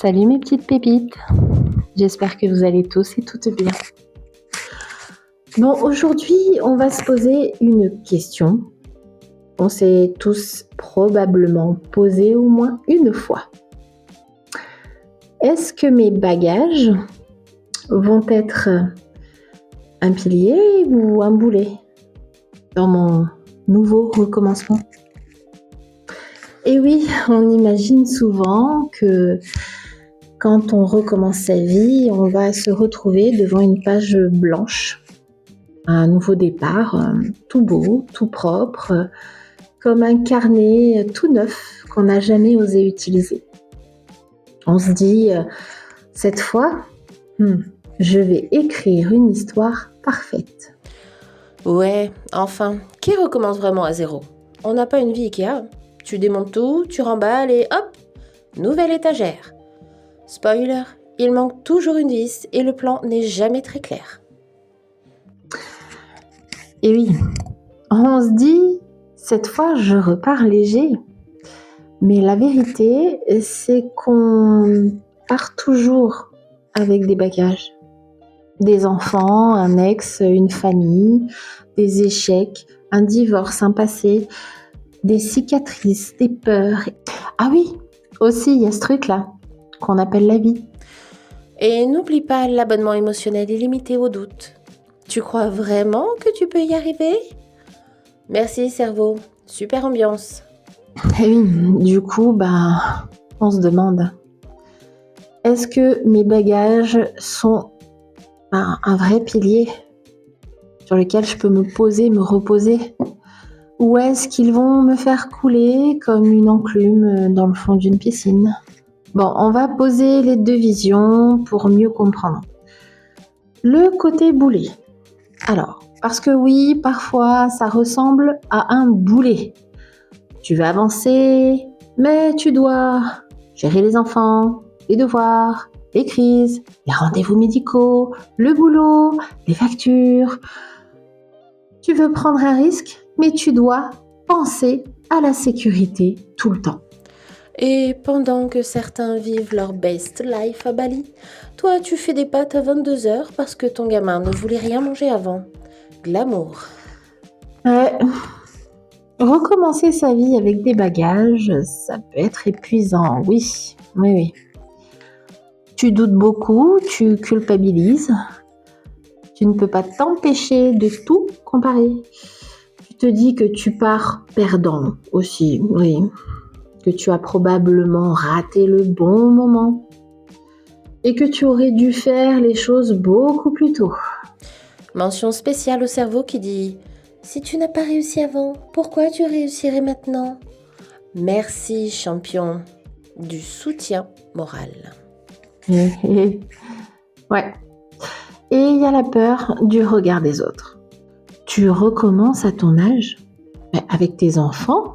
Salut mes petites pépites, j'espère que vous allez tous et toutes bien. Bon, aujourd'hui, on va se poser une question. On s'est tous probablement posé au moins une fois. Est-ce que mes bagages vont être un pilier ou un boulet dans mon nouveau recommencement? Et oui, on imagine souvent que quand on recommence sa vie, on va se retrouver devant une page blanche, un nouveau départ, tout beau, tout propre, comme un carnet tout neuf qu'on n'a jamais osé utiliser. On se dit, cette fois, je vais écrire une histoire parfaite. Ouais, enfin, qui recommence vraiment à zéro? On n'a pas une vie Ikea. Tu démontes tout, tu remballes et hop, nouvelle étagère. Spoiler, il manque toujours une vis et le plan n'est jamais très clair. Et oui, on se dit, cette fois, je repars léger. Mais la vérité, c'est qu'on part toujours avec des bagages. Des enfants, un ex, une famille, des échecs, un divorce, un passé, des cicatrices, des peurs. Ah oui, aussi, il y a ce truc-là qu'on appelle la vie. Et n'oublie pas l'abonnement émotionnel illimité au doute. Tu crois vraiment que tu peux y arriver? Merci cerveau, super ambiance. Et oui, du coup, on se demande, est-ce que mes bagages sont un vrai pilier sur lequel je peux me poser, me reposer? Ou est-ce qu'ils vont me faire couler comme une enclume dans le fond d'une piscine? Bon, on va poser les deux visions pour mieux comprendre. Le côté boulet. Alors, parce que oui, parfois ça ressemble à un boulet. Tu veux avancer, mais tu dois gérer les enfants, les devoirs, les crises, les rendez-vous médicaux, le boulot, les factures. Tu veux prendre un risque, mais tu dois penser à la sécurité tout le temps. Et pendant que certains vivent leur best life à Bali, toi tu fais des pâtes à 22h parce que ton gamin ne voulait rien manger avant. Glamour. Ouais. Recommencer sa vie avec des bagages, ça peut être épuisant, oui. Tu doutes beaucoup, tu culpabilises, tu ne peux pas t'empêcher de tout comparer. Tu te dis que tu pars perdant aussi, oui. Que tu as probablement raté le bon moment et que tu aurais dû faire les choses beaucoup plus tôt. Mention spéciale au cerveau qui dit « Si tu n'as pas réussi avant, pourquoi tu réussirais maintenant ?» Merci champion du soutien moral. Ouais. Et il y a la peur du regard des autres. Tu recommences à ton âge, mais avec tes enfants.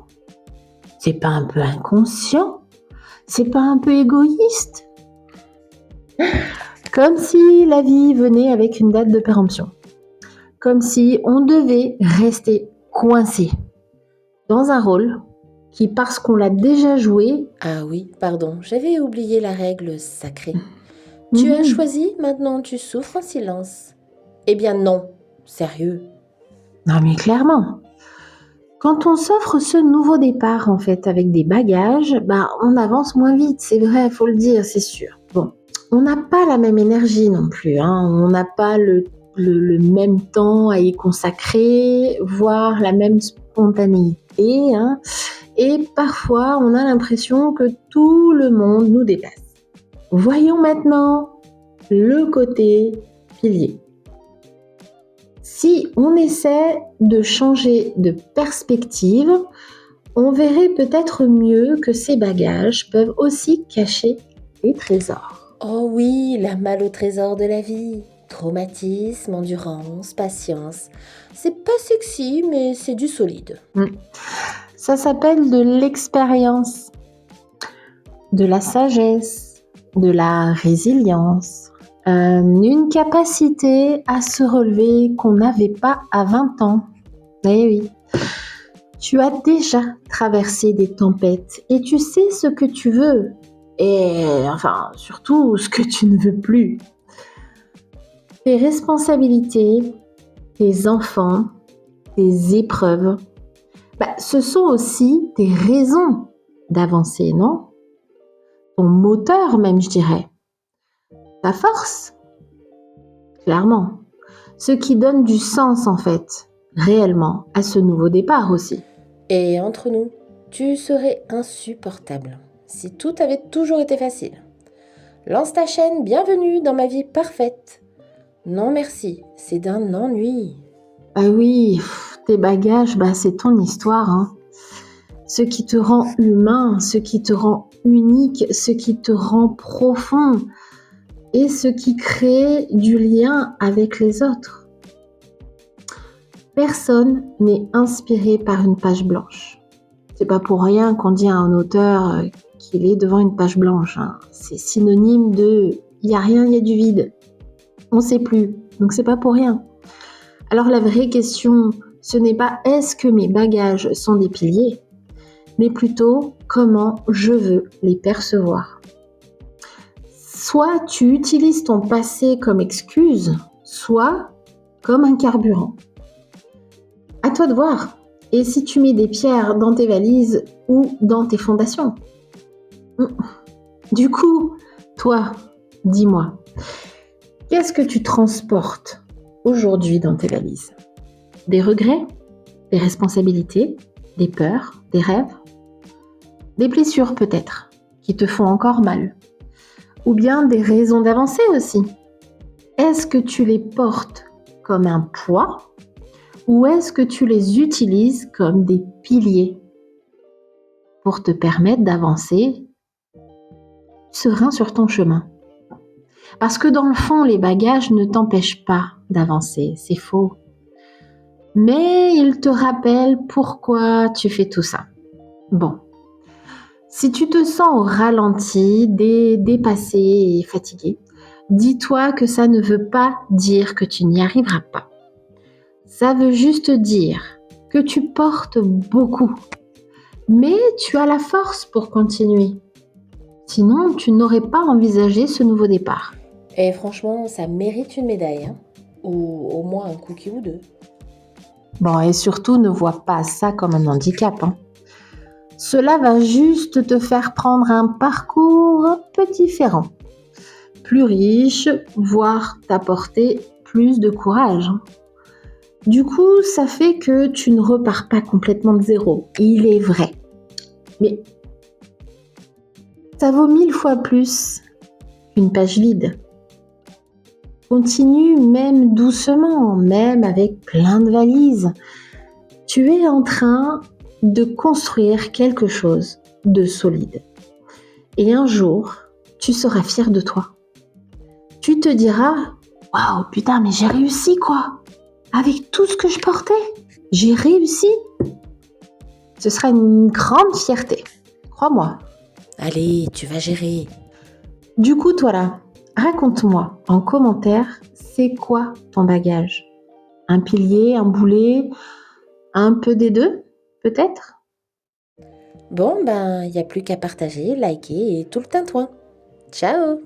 C'est pas un peu inconscient? C'est pas un peu égoïste? Comme si la vie venait avec une date de péremption. Comme si on devait rester coincé dans un rôle qui, parce qu'on l'a déjà joué... Ah oui, pardon, j'avais oublié la règle sacrée. Tu as choisi, maintenant tu souffres en silence. Eh bien non, sérieux. Non mais clairement. Quand on s'offre ce nouveau départ, en fait, avec des bagages, on avance moins vite, c'est vrai, faut le dire, c'est sûr. Bon, on n'a pas la même énergie non plus, on n'a pas le même temps à y consacrer, voire la même spontanéité, et parfois on a l'impression que tout le monde nous dépasse. Voyons maintenant le côté pilier. Si on essaie de changer de perspective, on verrait peut-être mieux que ces bagages peuvent aussi cacher des trésors. Oh oui, la malle au trésor de la vie. Traumatisme, endurance, patience. C'est pas sexy, mais c'est du solide. Ça s'appelle de l'expérience, de la sagesse, de la résilience. Une capacité à se relever qu'on n'avait pas à 20 ans. Eh oui. Tu as déjà traversé des tempêtes et tu sais ce que tu veux. et enfin surtout ce que tu ne veux plus. Tes responsabilités, tes enfants, tes épreuves, ce sont aussi tes raisons d'avancer, non? Ton moteur même, je dirais. Ta force, clairement. Ce qui donne du sens en fait, réellement, à ce nouveau départ aussi. Et entre nous, tu serais insupportable si tout avait toujours été facile. Lance ta chaîne, bienvenue dans ma vie parfaite. Non merci, c'est d'un ennui. Ah oui, tes bagages, c'est ton histoire, hein. Ce qui te rend humain, ce qui te rend unique, ce qui te rend profond et ce qui crée du lien avec les autres. Personne n'est inspiré par une page blanche. C'est pas pour rien qu'on dit à un auteur qu'il est devant une page blanche, hein. C'est synonyme de il y a rien, il y a du vide. On sait plus. Donc c'est pas pour rien. Alors la vraie question, ce n'est pas est-ce que mes bagages sont des piliers, mais plutôt comment je veux les percevoir. Soit tu utilises ton passé comme excuse, soit comme un carburant. À toi de voir. Et si tu mets des pierres dans tes valises ou dans tes fondations. Du coup, toi, dis-moi, qu'est-ce que tu transportes aujourd'hui dans tes valises? Des regrets? Des responsabilités? Des peurs? Des rêves? Des blessures peut-être, qui te font encore mal? Ou bien des raisons d'avancer aussi? Est-ce que tu les portes comme un poids? Ou est-ce que tu les utilises comme des piliers pour te permettre d'avancer serein sur ton chemin? Parce que dans le fond, les bagages ne t'empêchent pas d'avancer, c'est faux. Mais ils te rappellent pourquoi tu fais tout ça. Bon, si tu te sens au ralenti, dépassé et fatigué, dis-toi que ça ne veut pas dire que tu n'y arriveras pas. Ça veut juste dire que tu portes beaucoup, mais tu as la force pour continuer. Sinon, tu n'aurais pas envisagé ce nouveau départ. Et franchement, ça mérite une médaille, hein, ou au moins un cookie ou deux. Bon, et surtout, ne vois pas ça comme un handicap, hein. Cela va juste te faire prendre un parcours un peu différent, plus riche, voire t'apporter plus de courage. Du coup, ça fait que tu ne repars pas complètement de zéro, il est vrai. Mais ça vaut 1000 fois plus qu'une page vide. Continue même doucement, même avec plein de valises. Tu es en train de construire quelque chose de solide. Et un jour, tu seras fier de toi. Tu te diras, waouh, putain, mais j'ai réussi quoi! Avec tout ce que je portais, j'ai réussi. Ce sera une grande fierté, crois-moi. Allez, tu vas gérer. Du coup, toi là, raconte-moi en commentaire, c'est quoi ton bagage? Un pilier, un boulet, un peu des deux, peut-être? Bon, il n'y a plus qu'à partager, liker et tout le tintouin. Ciao!